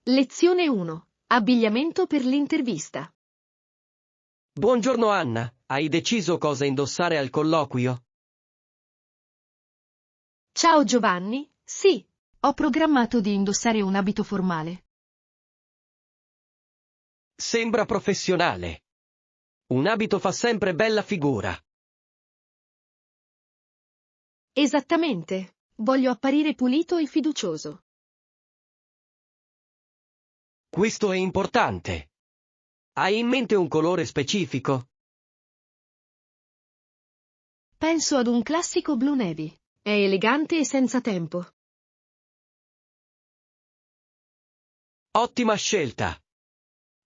Lezione 1. Abbigliamento per l'intervista. Buongiorno Anna, hai deciso cosa indossare al colloquio? Ciao Giovanni, sì, ho programmato di indossare un abito formale. Sembra professionale. Un abito fa sempre bella figura. Esattamente, voglio apparire pulito e fiducioso. Questo è importante. Hai in mente un colore specifico? Penso ad un classico blu navy. È elegante e senza tempo. Ottima scelta.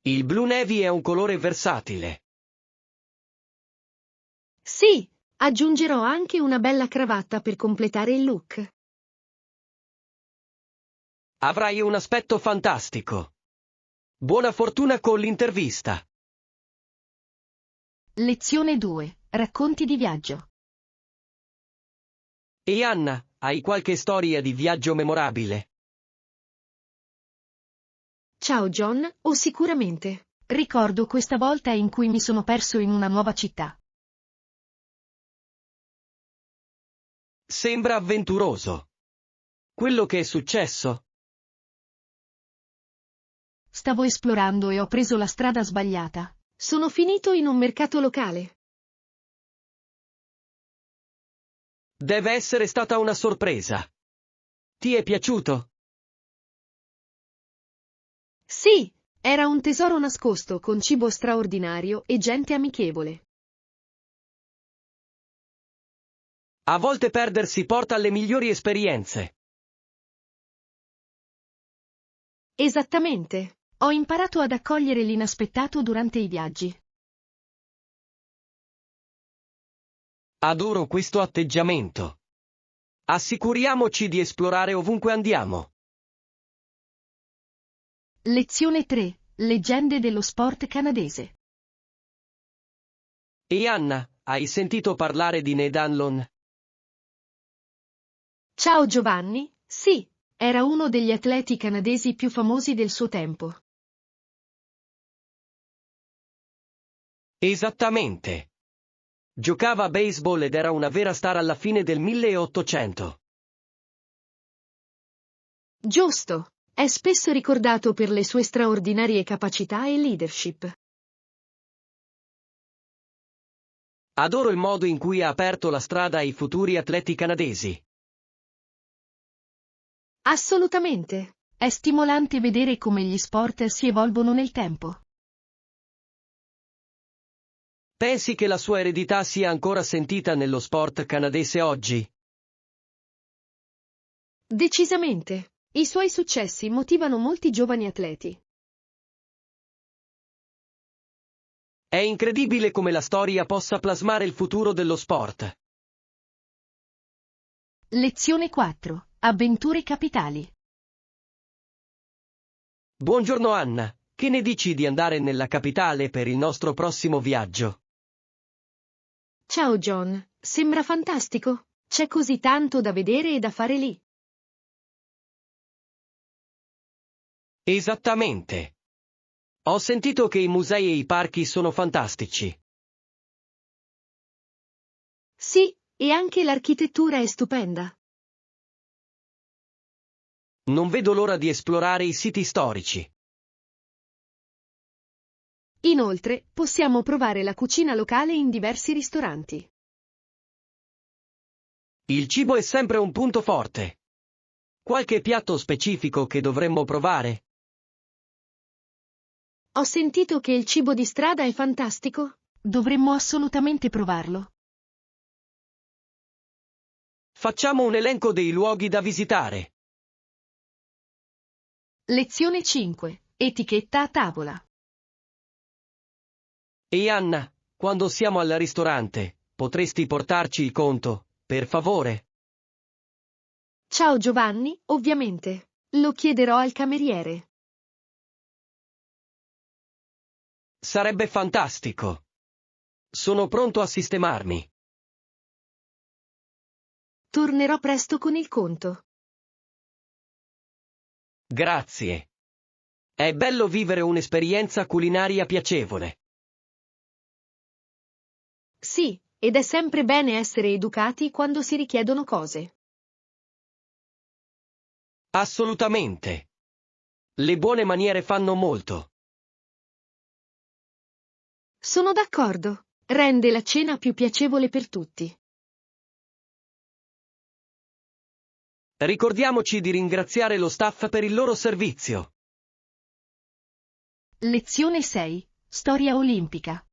Il blu navy è un colore versatile. Sì, aggiungerò anche una bella cravatta per completare il look. Avrai un aspetto fantastico. Buona fortuna con l'intervista. Lezione 2. Racconti di viaggio. E Anna, hai qualche storia di viaggio memorabile? Ciao John, sicuramente. Ricordo questa volta in cui mi sono perso in una nuova città. Sembra avventuroso. Quello che è successo? Stavo esplorando e ho preso la strada sbagliata. Sono finito in un mercato locale. Deve essere stata una sorpresa. Ti è piaciuto? Sì, era un tesoro nascosto con cibo straordinario e gente amichevole. A volte perdersi porta alle migliori esperienze. Esattamente. Ho imparato ad accogliere l'inaspettato durante i viaggi. Adoro questo atteggiamento. Assicuriamoci di esplorare ovunque andiamo. Lezione 3. Leggende dello sport canadese. E Anna, hai sentito parlare di Ned Hanlon? Ciao Giovanni, sì, era uno degli atleti canadesi più famosi del suo tempo. Esattamente. Giocava a baseball ed era una vera star alla fine del 1800. Giusto, è spesso ricordato per le sue straordinarie capacità e leadership. Adoro il modo in cui ha aperto la strada ai futuri atleti canadesi. Assolutamente. È stimolante vedere come gli sport si evolvono nel tempo. Pensi che la sua eredità sia ancora sentita nello sport canadese oggi? Decisamente. I suoi successi motivano molti giovani atleti. È incredibile come la storia possa plasmare il futuro dello sport. Lezione 4. Avventure capitali. Buongiorno Anna, che ne dici di andare nella capitale per il nostro prossimo viaggio? Ciao John, sembra fantastico. C'è così tanto da vedere e da fare lì. Esattamente. Ho sentito che i musei e i parchi sono fantastici. Sì, e anche l'architettura è stupenda. Non vedo l'ora di esplorare i siti storici. Inoltre, possiamo provare la cucina locale in diversi ristoranti. Il cibo è sempre un punto forte. Qualche piatto specifico che dovremmo provare? Ho sentito che il cibo di strada è fantastico. Dovremmo assolutamente provarlo. Facciamo un elenco dei luoghi da visitare. Lezione 5. Etichetta a tavola. E Anna, quando siamo al ristorante, potresti portarci il conto, per favore? Ciao Giovanni, ovviamente. Lo chiederò al cameriere. Sarebbe fantastico. Sono pronto a sistemarmi. Tornerò presto con il conto. Grazie. È bello vivere un'esperienza culinaria piacevole. Sì, ed è sempre bene essere educati quando si richiedono cose. Assolutamente. Le buone maniere fanno molto. Sono d'accordo. Rende la cena più piacevole per tutti. Ricordiamoci di ringraziare lo staff per il loro servizio. Lezione 6. Storia olimpica.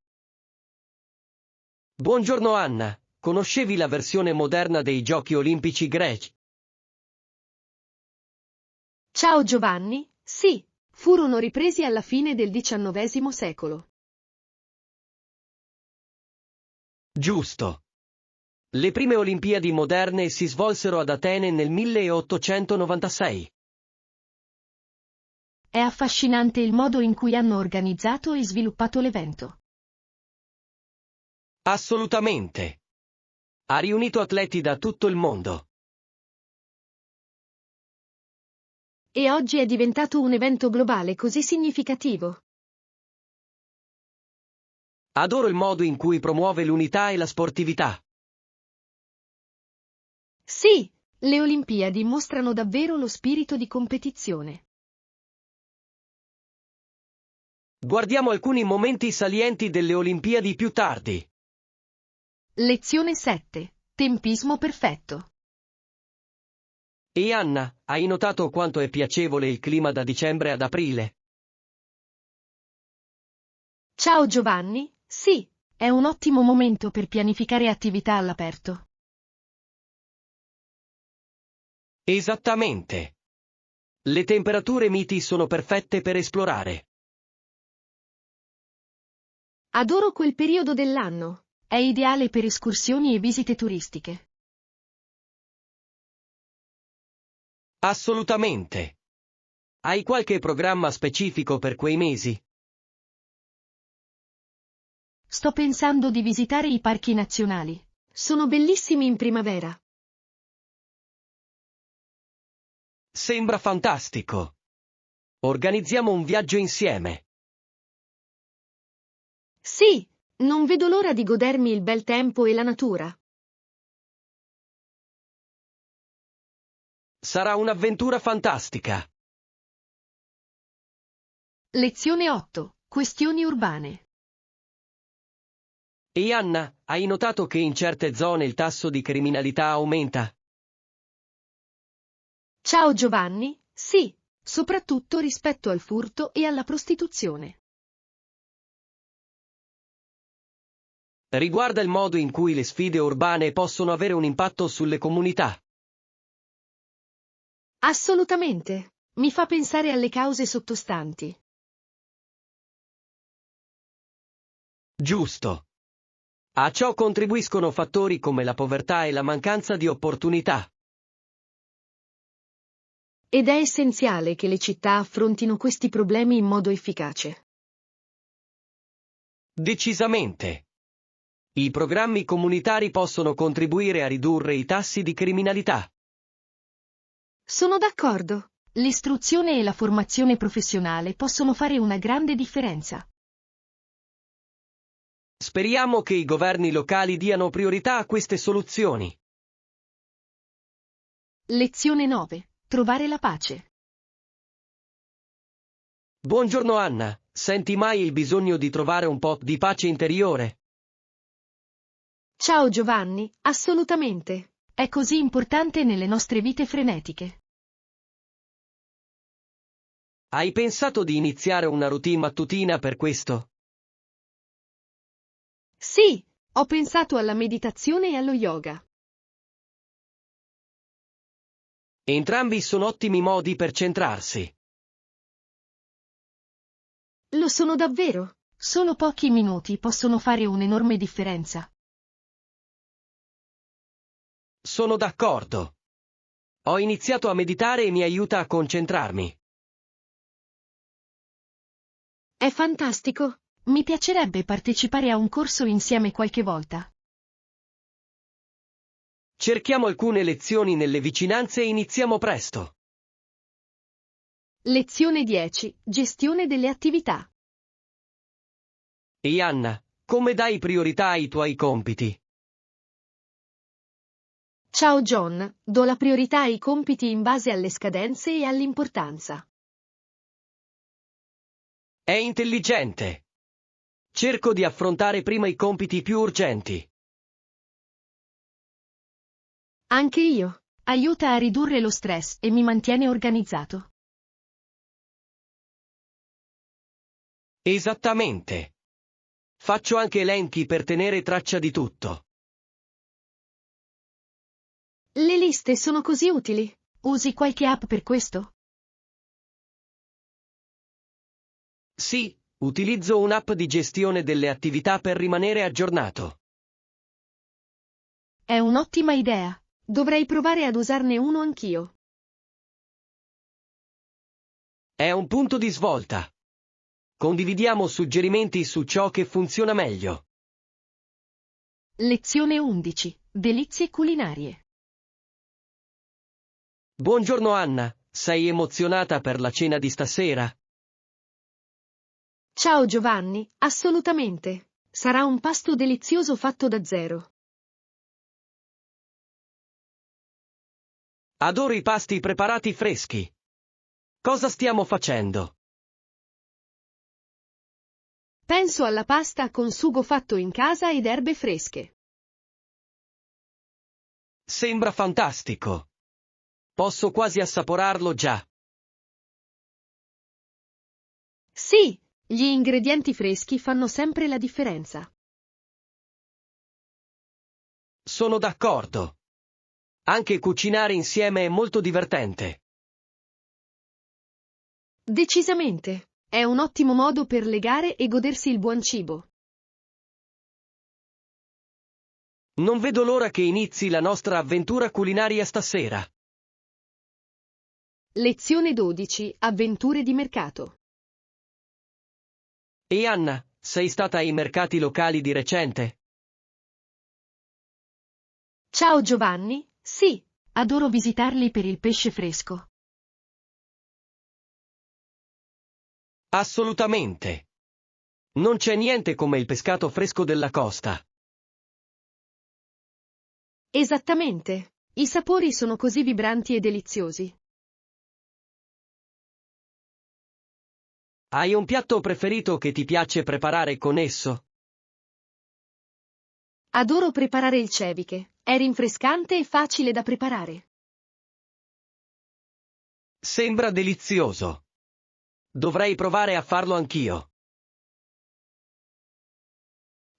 Buongiorno Anna, conoscevi la versione moderna dei Giochi olimpici greci? Ciao Giovanni, sì, furono ripresi alla fine del XIX secolo. Giusto. Le prime Olimpiadi moderne si svolsero ad Atene nel 1896. È affascinante il modo in cui hanno organizzato e sviluppato l'evento. Assolutamente. Ha riunito atleti da tutto il mondo. E oggi è diventato un evento globale così significativo. Adoro il modo in cui promuove l'unità e la sportività. Sì, le Olimpiadi mostrano davvero lo spirito di competizione. Guardiamo alcuni momenti salienti delle Olimpiadi più tardi. Lezione 7. Tempismo perfetto. E Anna, hai notato quanto è piacevole il clima da dicembre ad aprile? Ciao Giovanni, sì, è un ottimo momento per pianificare attività all'aperto. Esattamente. Le temperature miti sono perfette per esplorare. Adoro quel periodo dell'anno. È ideale per escursioni e visite turistiche. Assolutamente. Hai qualche programma specifico per quei mesi? Sto pensando di visitare i parchi nazionali. Sono bellissimi in primavera. Sembra fantastico. Organizziamo un viaggio insieme. Sì, non vedo l'ora di godermi il bel tempo e la natura. Sarà un'avventura fantastica. Lezione 8. Questioni urbane. E Anna, hai notato che in certe zone il tasso di criminalità aumenta? Ciao Giovanni, sì, soprattutto rispetto al furto e alla prostituzione. Riguarda il modo in cui le sfide urbane possono avere un impatto sulle comunità. Assolutamente. Mi fa pensare alle cause sottostanti. Giusto. A ciò contribuiscono fattori come la povertà e la mancanza di opportunità. Ed è essenziale che le città affrontino questi problemi in modo efficace. Decisamente. I programmi comunitari possono contribuire a ridurre i tassi di criminalità. Sono d'accordo. L'istruzione e la formazione professionale possono fare una grande differenza. Speriamo che i governi locali diano priorità a queste soluzioni. Lezione 9. Trovare la pace. Buongiorno Anna, senti mai il bisogno di trovare un po' di pace interiore? Ciao Giovanni, assolutamente. È così importante nelle nostre vite frenetiche. Hai pensato di iniziare una routine mattutina per questo? Sì, ho pensato alla meditazione e allo yoga. Entrambi sono ottimi modi per centrarsi. Lo sono davvero. Solo pochi minuti possono fare un'enorme differenza. Sono d'accordo. Ho iniziato a meditare e mi aiuta a concentrarmi. È fantastico. Mi piacerebbe partecipare a un corso insieme qualche volta. Cerchiamo alcune lezioni nelle vicinanze e iniziamo presto. Lezione 10. Gestione delle attività. E Anna, come dai priorità ai tuoi compiti? Ciao John, do la priorità ai compiti in base alle scadenze e all'importanza. È intelligente. Cerco di affrontare prima i compiti più urgenti. Anche io. Aiuta a ridurre lo stress e mi mantiene organizzato. Esattamente. Faccio anche elenchi per tenere traccia di tutto. Le liste sono così utili. Usi qualche app per questo? Sì, utilizzo un'app di gestione delle attività per rimanere aggiornato. È un'ottima idea. Dovrei provare ad usarne uno anch'io. È un punto di svolta. Condividiamo suggerimenti su ciò che funziona meglio. Lezione 11. Delizie culinarie. Buongiorno Anna, sei emozionata per la cena di stasera? Ciao Giovanni, assolutamente. Sarà un pasto delizioso fatto da zero. Adoro i pasti preparati freschi. Cosa stiamo facendo? Penso alla pasta con sugo fatto in casa ed erbe fresche. Sembra fantastico. Posso quasi assaporarlo già. Sì, gli ingredienti freschi fanno sempre la differenza. Sono d'accordo. Anche cucinare insieme è molto divertente. Decisamente. È un ottimo modo per legare e godersi il buon cibo. Non vedo l'ora che inizi la nostra avventura culinaria stasera. Lezione 12. Avventure di mercato. E Anna, sei stata ai mercati locali di recente? Ciao Giovanni, sì, adoro visitarli per il pesce fresco. Assolutamente. Non c'è niente come il pescato fresco della costa. Esattamente. I sapori sono così vibranti e deliziosi. Hai un piatto preferito che ti piace preparare con esso? Adoro preparare il ceviche. È rinfrescante e facile da preparare. Sembra delizioso. Dovrei provare a farlo anch'io.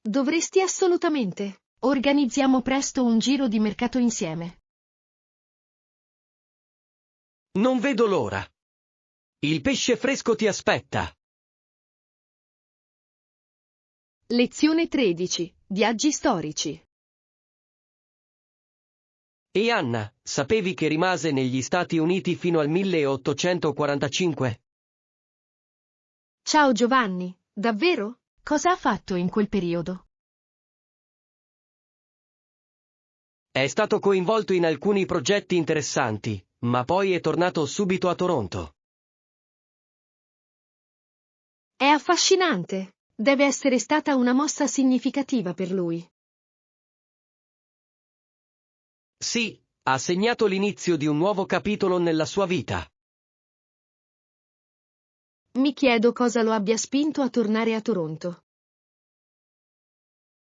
Dovresti assolutamente. Organizziamo presto un giro di mercato insieme. Non vedo l'ora. Il pesce fresco ti aspetta. Lezione 13. Viaggi storici. E Anna, sapevi che rimase negli Stati Uniti fino al 1845? Ciao Giovanni, davvero? Cosa ha fatto in quel periodo? È stato coinvolto in alcuni progetti interessanti, ma poi è tornato subito a Toronto. È affascinante. Deve essere stata una mossa significativa per lui. Sì, ha segnato l'inizio di un nuovo capitolo nella sua vita. Mi chiedo cosa lo abbia spinto a tornare a Toronto.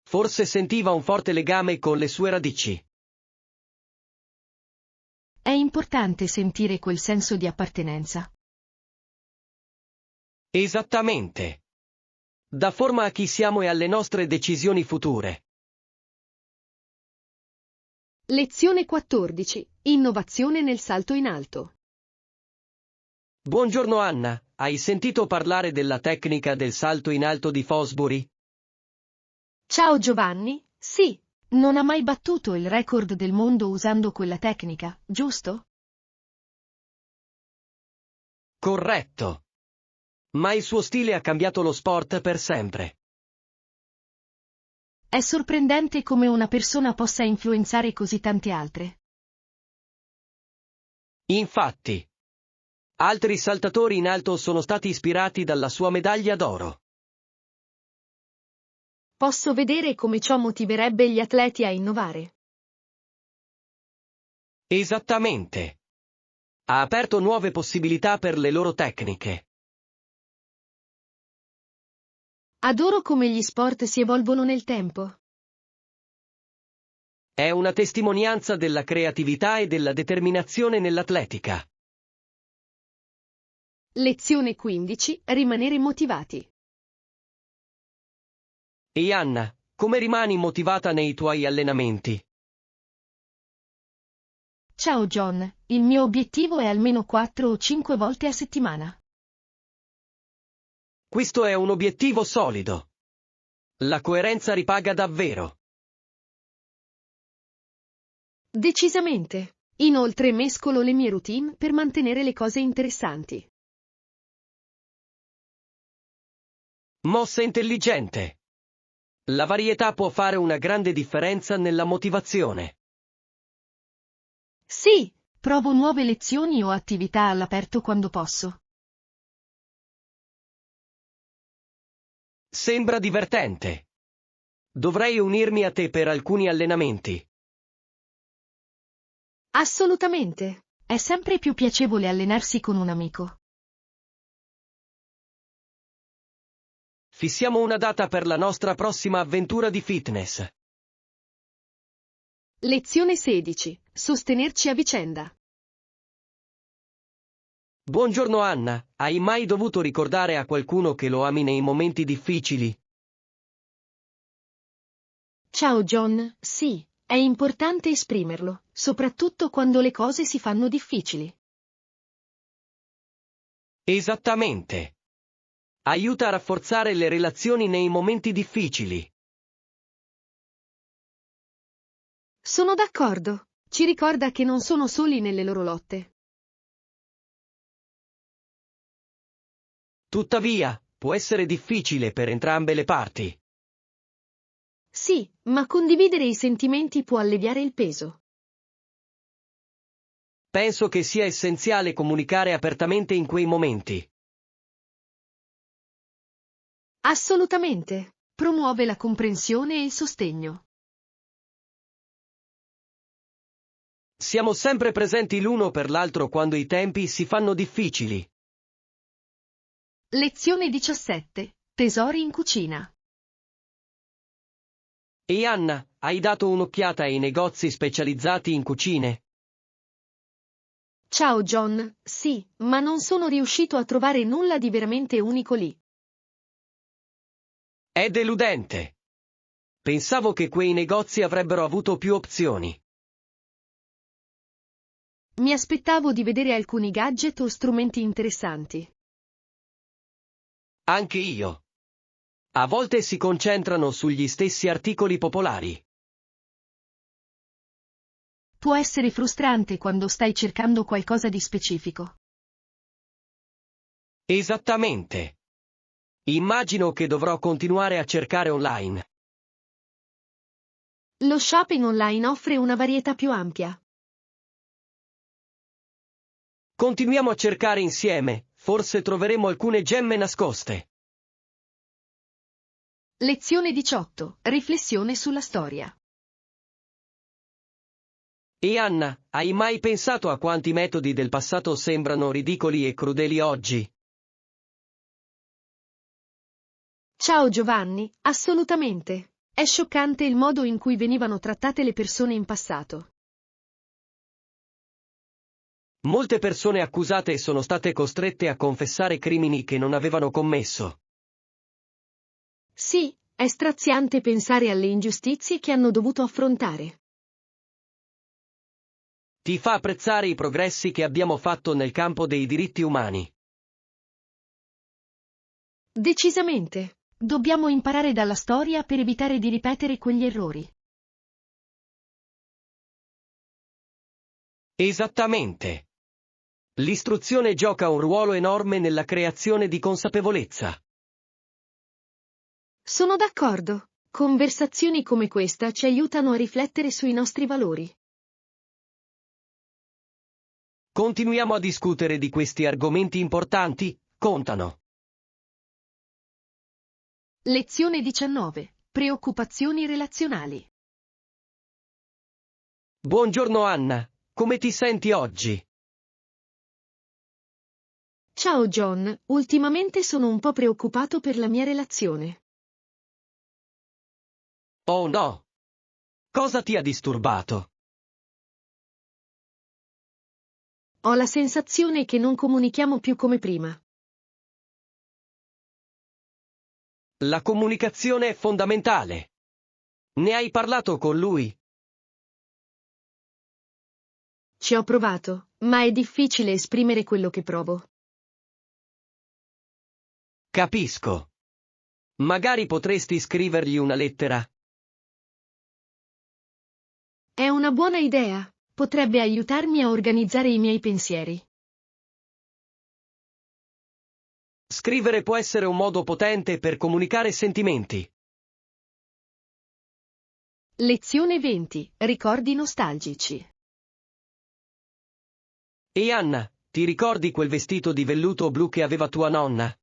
Forse sentiva un forte legame con le sue radici. È importante sentire quel senso di appartenenza. Esattamente. Dà forma a chi siamo e alle nostre decisioni future. Lezione 14. Innovazione nel salto in alto. Buongiorno Anna, hai sentito parlare della tecnica del salto in alto di Fosbury? Ciao Giovanni, sì, non ha mai battuto il record del mondo usando quella tecnica, giusto? Corretto. Ma il suo stile ha cambiato lo sport per sempre. È sorprendente come una persona possa influenzare così tante altre. Infatti, Altri saltatori in alto sono stati ispirati dalla sua medaglia d'oro. Posso vedere come ciò motiverebbe gli atleti a innovare. Esattamente. Ha aperto nuove possibilità per le loro tecniche. Adoro come gli sport si evolvono nel tempo. È una testimonianza della creatività e della determinazione nell'atletica. Lezione 15. Rimanere motivati. E Anna, come rimani motivata nei tuoi allenamenti? Ciao John, il mio obiettivo è almeno 4 o 5 volte a settimana. Questo è un obiettivo solido. La coerenza ripaga davvero. Decisamente. Inoltre mescolo le mie routine per mantenere le cose interessanti. Mossa intelligente. La varietà può fare una grande differenza nella motivazione. Sì, provo nuove lezioni o attività all'aperto quando posso. Sembra divertente. Dovrei unirmi a te per alcuni allenamenti. Assolutamente. È sempre più piacevole allenarsi con un amico. Fissiamo una data per la nostra prossima avventura di fitness. Lezione 16. Sostenerci a vicenda. Buongiorno Anna, hai mai dovuto ricordare a qualcuno che lo ami nei momenti difficili? Ciao John, sì, è importante esprimerlo, soprattutto quando le cose si fanno difficili. Esattamente. Aiuta a rafforzare le relazioni nei momenti difficili. Sono d'accordo. Ci ricorda che non sono soli nelle loro lotte. Tuttavia, può essere difficile per entrambe le parti. Sì, ma condividere i sentimenti può alleviare il peso. Penso che sia essenziale comunicare apertamente in quei momenti. Assolutamente. Promuove la comprensione e il sostegno. Siamo sempre presenti l'uno per l'altro quando i tempi si fanno difficili. Lezione 17. Tesori in cucina. E Anna, hai dato un'occhiata ai negozi specializzati in cucine? Ciao John, sì, ma non sono riuscito a trovare nulla di veramente unico lì. È deludente. Pensavo che quei negozi avrebbero avuto più opzioni. Mi aspettavo di vedere alcuni gadget o strumenti interessanti. Anche io. A volte si concentrano sugli stessi articoli popolari. Può essere frustrante quando stai cercando qualcosa di specifico. Esattamente. Immagino che dovrò continuare a cercare online. Lo shopping online offre una varietà più ampia. Continuiamo a cercare insieme, forse troveremo alcune gemme nascoste. Lezione 18. Riflessione sulla storia. E Anna, hai mai pensato a quanti metodi del passato sembrano ridicoli e crudeli oggi? Ciao Giovanni, assolutamente. È scioccante il modo in cui venivano trattate le persone in passato. Molte persone accusate sono state costrette a confessare crimini che non avevano commesso. Sì, è straziante pensare alle ingiustizie che hanno dovuto affrontare. Ti fa apprezzare i progressi che abbiamo fatto nel campo dei diritti umani. Decisamente. Dobbiamo imparare dalla storia per evitare di ripetere quegli errori. Esattamente. L'istruzione gioca un ruolo enorme nella creazione di consapevolezza. Sono d'accordo. Conversazioni come questa ci aiutano a riflettere sui nostri valori. Continuiamo a discutere di questi argomenti importanti, contano. Lezione 19. Preoccupazioni relazionali. Buongiorno Anna, come ti senti oggi? Ciao John, ultimamente sono un po' preoccupato per la mia relazione. Oh no! Cosa ti ha disturbato? Ho la sensazione che non comunichiamo più come prima. La comunicazione è fondamentale. Ne hai parlato con lui? Ci ho provato, ma è difficile esprimere quello che provo. Capisco. Magari potresti scrivergli una lettera. È una buona idea, potrebbe aiutarmi a organizzare i miei pensieri. Scrivere può essere un modo potente per comunicare sentimenti. Lezione 20. Ricordi nostalgici. E Anna, ti ricordi quel vestito di velluto blu che aveva tua nonna?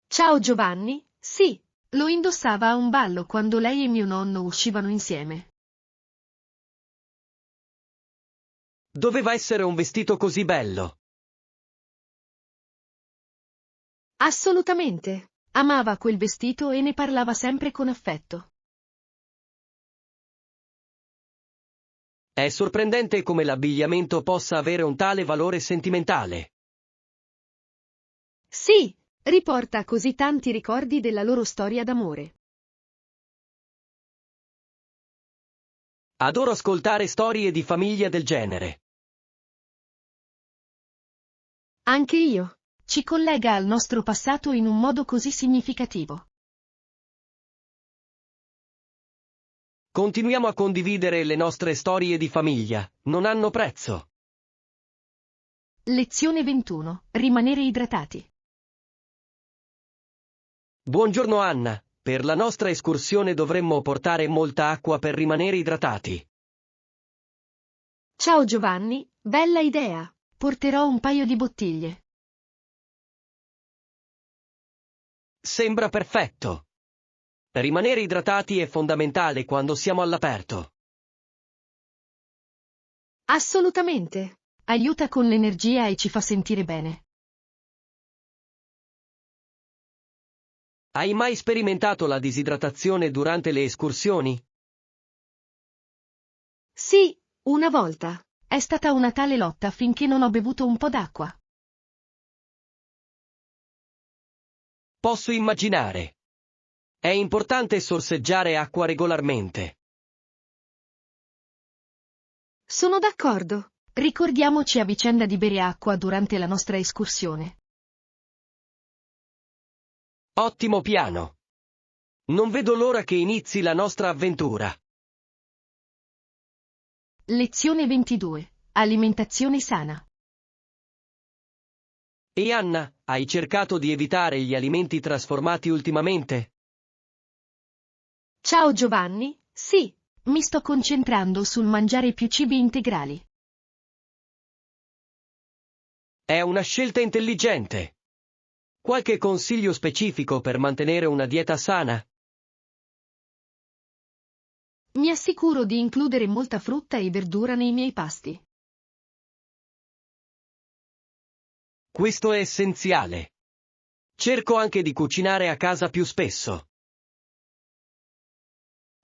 Ciao Giovanni, sì, lo indossava a un ballo quando lei e mio nonno uscivano insieme. Doveva essere un vestito così bello. Assolutamente. Amava quel vestito e ne parlava sempre con affetto. È sorprendente come l'abbigliamento possa avere un tale valore sentimentale. Sì, riporta così tanti ricordi della loro storia d'amore. Adoro ascoltare storie di famiglia del genere. Anche io. Ci collega al nostro passato in un modo così significativo. Continuiamo a condividere le nostre storie di famiglia, non hanno prezzo. Lezione 21. Rimanere idratati. Buongiorno Anna, per la nostra escursione dovremmo portare molta acqua per rimanere idratati. Ciao Giovanni, bella idea. Porterò un paio di bottiglie. Sembra perfetto. Rimanere idratati è fondamentale quando siamo all'aperto. Assolutamente. Aiuta con l'energia e ci fa sentire bene. Hai mai sperimentato la disidratazione durante le escursioni? Sì, una volta. È stata una tale lotta finché non ho bevuto un po' d'acqua. Posso immaginare. È importante sorseggiare acqua regolarmente. Sono d'accordo. Ricordiamoci a vicenda di bere acqua durante la nostra escursione. Ottimo piano. Non vedo l'ora che inizi la nostra avventura. Lezione 22. Alimentazione sana. E Anna, hai cercato di evitare gli alimenti trasformati ultimamente? Ciao Giovanni, sì, mi sto concentrando sul mangiare più cibi integrali. È una scelta intelligente. Qualche consiglio specifico per mantenere una dieta sana? Mi assicuro di includere molta frutta e verdura nei miei pasti. Questo è essenziale. Cerco anche di cucinare a casa più spesso.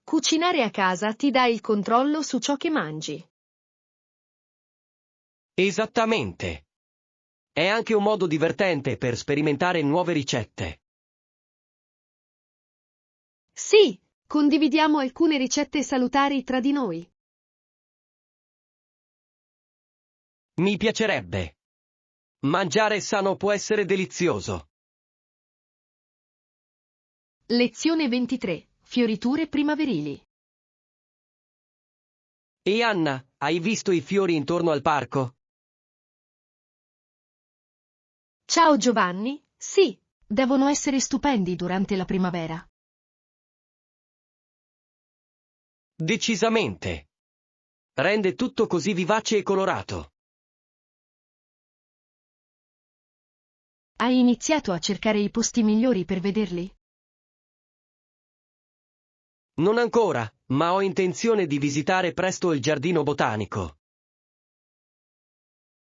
Cucinare a casa ti dà il controllo su ciò che mangi. Esattamente. È anche un modo divertente per sperimentare nuove ricette. Sì, condividiamo alcune ricette salutari tra di noi. Mi piacerebbe. Mangiare sano può essere delizioso. Lezione 23. Fioriture primaverili. E Anna, hai visto i fiori intorno al parco? Ciao Giovanni, sì, devono essere stupendi durante la primavera. Decisamente. Rende tutto così vivace e colorato. Hai iniziato a cercare i posti migliori per vederli? Non ancora, ma ho intenzione di visitare presto il giardino botanico.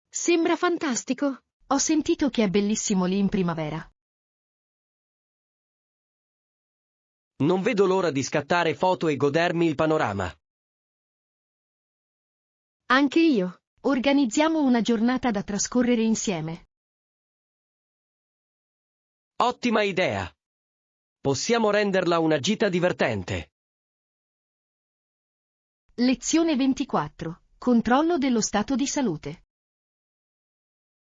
Sembra fantastico. Ho sentito che è bellissimo lì in primavera. Non vedo l'ora di scattare foto e godermi il panorama. Anche io. Organizziamo una giornata da trascorrere insieme. Ottima idea! Possiamo renderla una gita divertente. Lezione 24. Controllo dello stato di salute.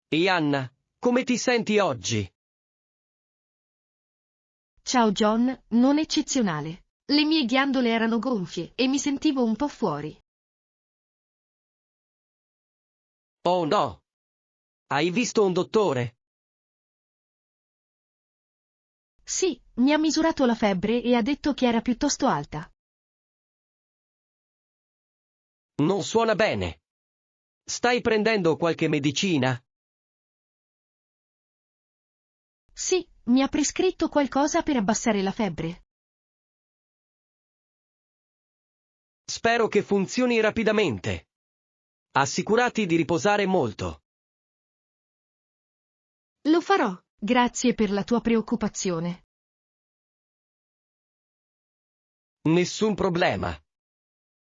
E Anna, come ti senti oggi? Ciao John, non eccezionale. Le mie ghiandole erano gonfie e mi sentivo un po' fuori. Oh no! Hai visto un dottore? Sì, mi ha misurato la febbre e ha detto che era piuttosto alta. Non suona bene. Stai prendendo qualche medicina? Sì, mi ha prescritto qualcosa per abbassare la febbre. Spero che funzioni rapidamente. Assicurati di riposare molto. Lo farò, grazie per la tua preoccupazione. Nessun problema.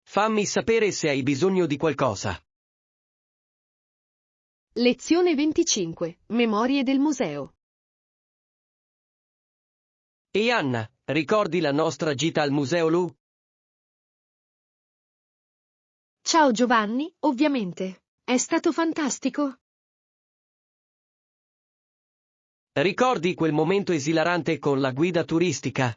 Fammi sapere se hai bisogno di qualcosa. Lezione 25. Memorie del museo. E Anna, ricordi la nostra gita al Museo Lu? Ciao Giovanni, ovviamente. È stato fantastico. Ricordi quel momento esilarante con la guida turistica?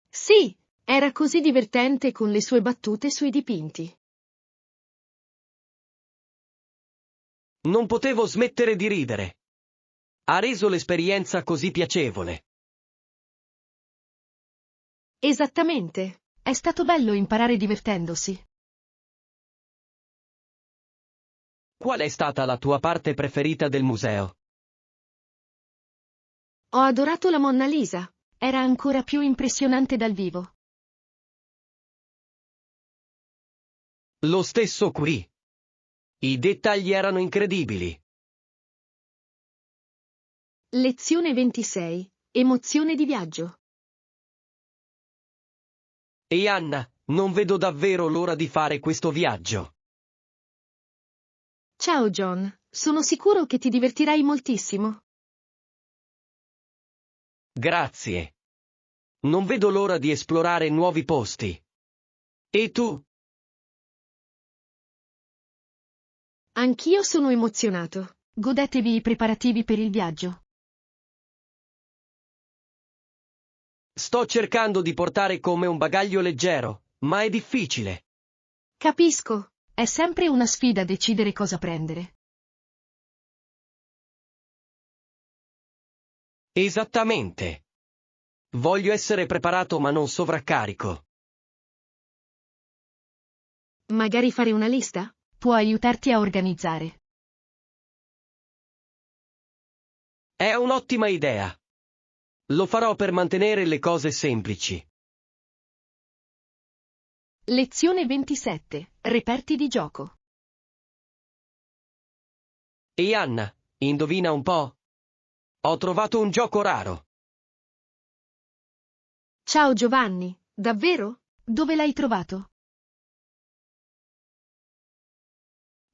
Sì, era così divertente con le sue battute sui dipinti. Non potevo smettere di ridere. Ha reso l'esperienza così piacevole. Esattamente. È stato bello imparare divertendosi. Qual è stata la tua parte preferita del museo? Ho adorato la Monna Lisa. Era ancora più impressionante dal vivo. Lo stesso qui. I dettagli erano incredibili. Lezione 26. Emozione di viaggio. E Anna, non vedo davvero l'ora di fare questo viaggio. Ciao John, sono sicuro che ti divertirai moltissimo. Grazie. Non vedo l'ora di esplorare nuovi posti. E tu? Anch'io sono emozionato. Godetevi i preparativi per il viaggio. Sto cercando di portare come un bagaglio leggero, ma è difficile. Capisco. È sempre una sfida decidere cosa prendere. Esattamente. Voglio essere preparato ma non sovraccarico. Magari fare una lista? Può aiutarti a organizzare. È un'ottima idea. Lo farò per mantenere le cose semplici. Lezione 27. Reperti di gioco. E Anna, indovina un po'? Ho trovato un gioco raro. Ciao Giovanni, davvero? Dove l'hai trovato?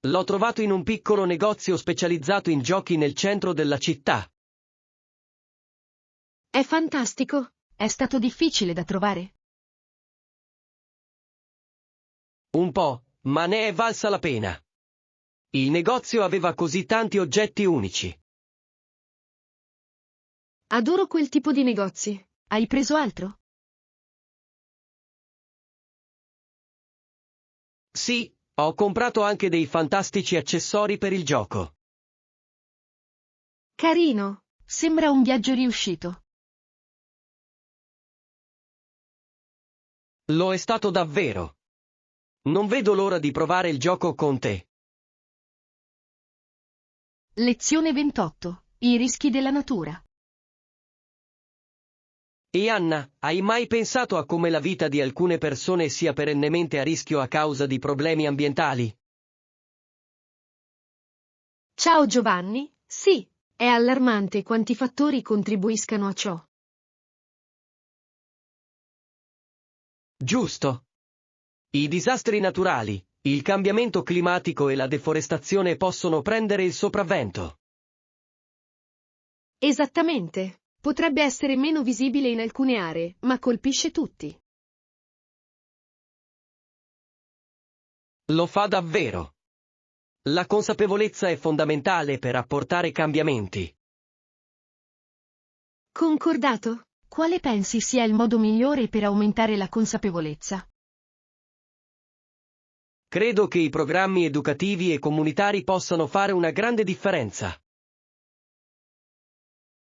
L'ho trovato in un piccolo negozio specializzato in giochi nel centro della città. È fantastico. È stato difficile da trovare? Un po', ma ne è valsa la pena. Il negozio aveva così tanti oggetti unici. Adoro quel tipo di negozi. Hai preso altro? Sì, ho comprato anche dei fantastici accessori per il gioco. Carino. Sembra un viaggio riuscito. Lo è stato davvero. Non vedo l'ora di provare il gioco con te. Lezione 28. I rischi della natura. E Anna, hai mai pensato a come la vita di alcune persone sia perennemente a rischio a causa di problemi ambientali? Ciao Giovanni, sì, è allarmante quanti fattori contribuiscano a ciò. Giusto. I disastri naturali, il cambiamento climatico e la deforestazione possono prendere il sopravvento. Esattamente. Potrebbe essere meno visibile in alcune aree, ma colpisce tutti. Lo fa davvero. La consapevolezza è fondamentale per apportare cambiamenti. Concordato? Quale pensi sia il modo migliore per aumentare la consapevolezza? Credo che i programmi educativi e comunitari possano fare una grande differenza.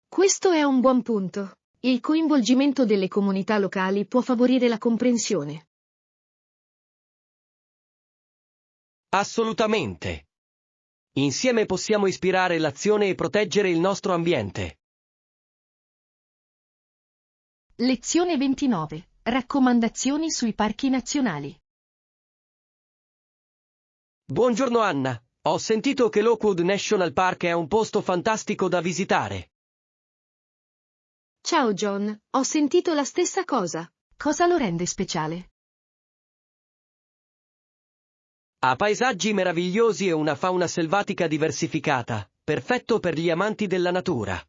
Questo è un buon punto. Il coinvolgimento delle comunità locali può favorire la comprensione. Assolutamente. Insieme possiamo ispirare l'azione e proteggere il nostro ambiente. Lezione 29. Raccomandazioni sui parchi nazionali. Buongiorno Anna, ho sentito che l'Oakwood National Park è un posto fantastico da visitare. Ciao John, ho sentito la stessa cosa. Cosa lo rende speciale? Ha paesaggi meravigliosi e una fauna selvatica diversificata, perfetto per gli amanti della natura.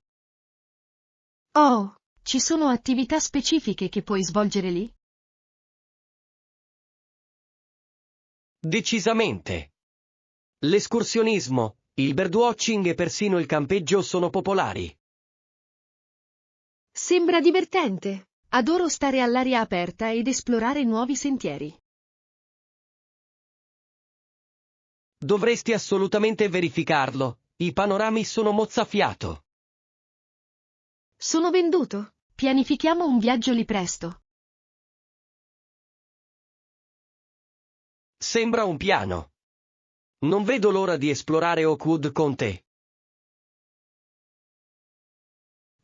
Oh, ci sono attività specifiche che puoi svolgere lì? Decisamente. L'escursionismo, il birdwatching e persino il campeggio sono popolari. Sembra divertente. Adoro stare all'aria aperta ed esplorare nuovi sentieri. Dovresti assolutamente verificarlo, i panorami sono mozzafiato. Sono venduto. Pianifichiamo un viaggio lì presto. Sembra un piano. Non vedo l'ora di esplorare Oakwood con te.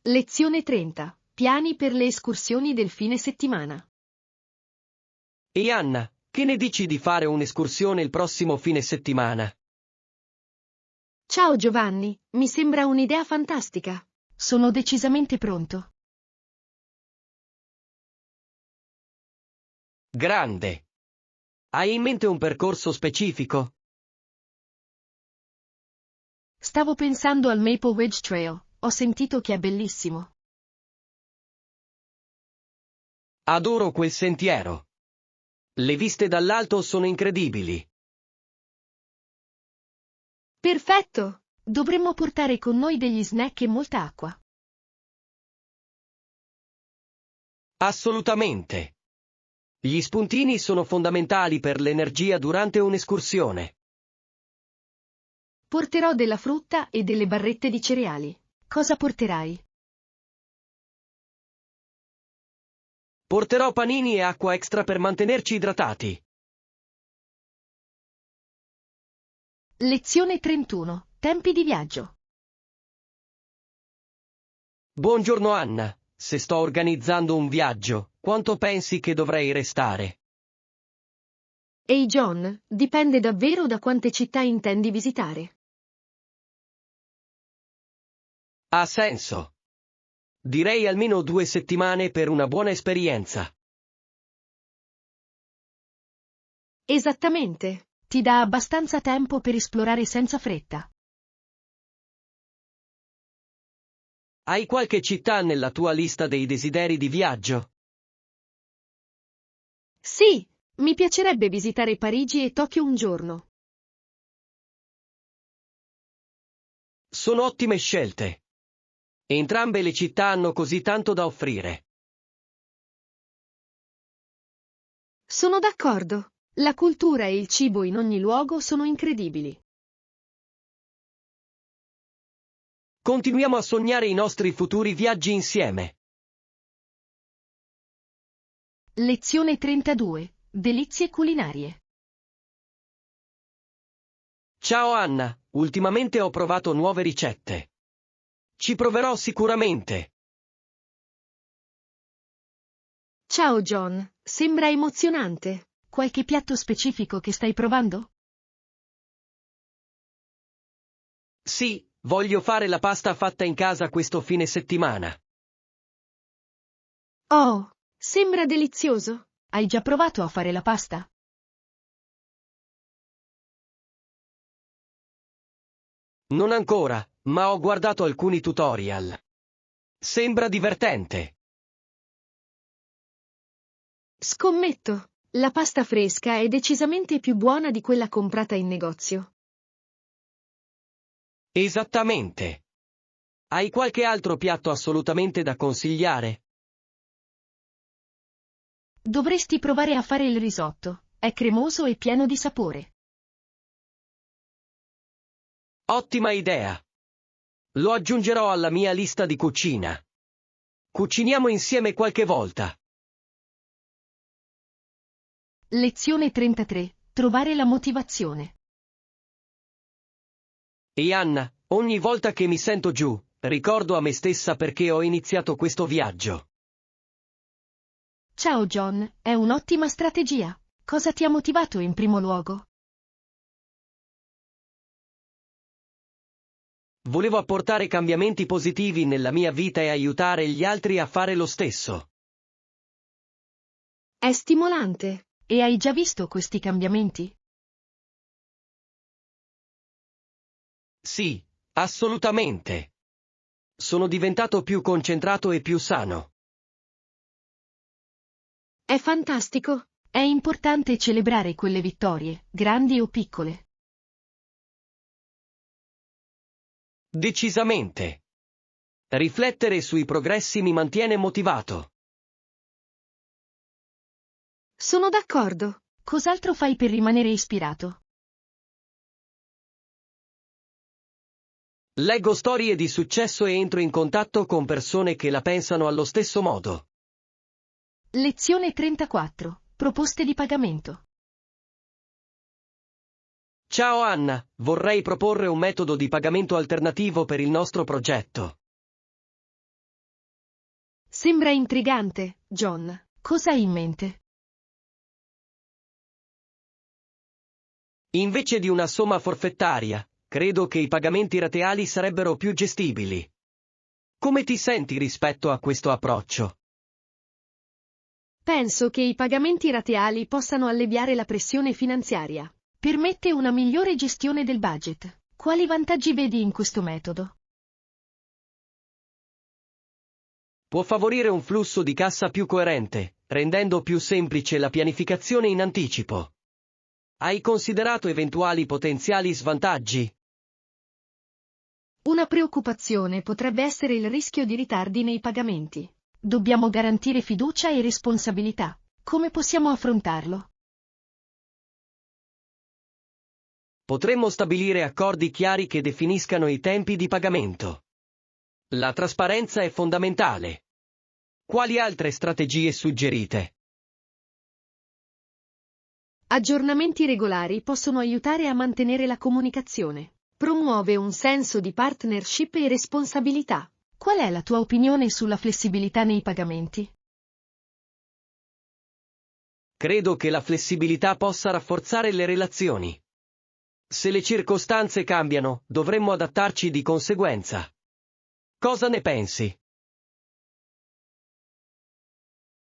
Lezione 30. Piani per le escursioni del fine settimana. E Anna, che ne dici di fare un'escursione il prossimo fine settimana? Ciao Giovanni, mi sembra un'idea fantastica. Sono decisamente pronto. Grande. Hai in mente un percorso specifico? Stavo pensando al Maple Ridge Trail, ho sentito che è bellissimo. Adoro quel sentiero. Le viste dall'alto sono incredibili. Perfetto! Dovremmo portare con noi degli snack e molta acqua. Assolutamente. Gli spuntini sono fondamentali per l'energia durante un'escursione. Porterò della frutta e delle barrette di cereali. Cosa porterai? Porterò panini e acqua extra per mantenerci idratati. Lezione 31. Tempi di viaggio. Buongiorno Anna, se sto organizzando un viaggio, quanto pensi che dovrei restare? Ehi John, dipende davvero da quante città intendi visitare. Ha senso. Direi almeno 2 settimane per una buona esperienza. Esattamente. Ti dà abbastanza tempo per esplorare senza fretta. Hai qualche città nella tua lista dei desideri di viaggio? Sì, mi piacerebbe visitare Parigi e Tokyo un giorno. Sono ottime scelte. Entrambe le città hanno così tanto da offrire. Sono d'accordo. La cultura e il cibo in ogni luogo sono incredibili. Continuiamo a sognare i nostri futuri viaggi insieme. Lezione 32. Delizie culinarie. Ciao Anna, ultimamente ho provato nuove ricette. Ci proverò sicuramente. Ciao John, sembra emozionante. Qualche piatto specifico che stai provando? Sì, voglio fare la pasta fatta in casa questo fine settimana. Oh, sembra delizioso. Hai già provato a fare la pasta? Non ancora, ma ho guardato alcuni tutorial. Sembra divertente. Scommetto, la pasta fresca è decisamente più buona di quella comprata in negozio. Esattamente. Hai qualche altro piatto assolutamente da consigliare? Dovresti provare a fare il risotto. È cremoso e pieno di sapore. Ottima idea. Lo aggiungerò alla mia lista di cucina. Cuciniamo insieme qualche volta. Lezione 33. Trovare la motivazione. E Anna, ogni volta che mi sento giù, ricordo a me stessa perché ho iniziato questo viaggio. Ciao John, è un'ottima strategia. Cosa ti ha motivato in primo luogo? Volevo apportare cambiamenti positivi nella mia vita e aiutare gli altri a fare lo stesso. È stimolante. E hai già visto questi cambiamenti? Sì, assolutamente. Sono diventato più concentrato e più sano. È fantastico. È importante celebrare quelle vittorie, grandi o piccole. Decisamente. Riflettere sui progressi mi mantiene motivato. Sono d'accordo. Cos'altro fai per rimanere ispirato? Leggo storie di successo e entro in contatto con persone che la pensano allo stesso modo. Lezione 34. Proposte di pagamento. Ciao Anna, vorrei proporre un metodo di pagamento alternativo per il nostro progetto. Sembra intrigante, John. Cosa hai in mente? Invece di una somma forfettaria, credo che i pagamenti rateali sarebbero più gestibili. Come ti senti rispetto a questo approccio? Penso che i pagamenti rateali possano alleviare la pressione finanziaria. Permette una migliore gestione del budget. Quali vantaggi vedi in questo metodo? Può favorire un flusso di cassa più coerente, rendendo più semplice la pianificazione in anticipo. Hai considerato eventuali potenziali svantaggi? Una preoccupazione potrebbe essere il rischio di ritardi nei pagamenti. Dobbiamo garantire fiducia e responsabilità. Come possiamo affrontarlo? Potremmo stabilire accordi chiari che definiscano i tempi di pagamento. La trasparenza è fondamentale. Quali altre strategie suggerite? Aggiornamenti regolari possono aiutare a mantenere la comunicazione. Promuove un senso di partnership e responsabilità. Qual è la tua opinione sulla flessibilità nei pagamenti? Credo che la flessibilità possa rafforzare le relazioni. Se le circostanze cambiano, dovremmo adattarci di conseguenza. Cosa ne pensi?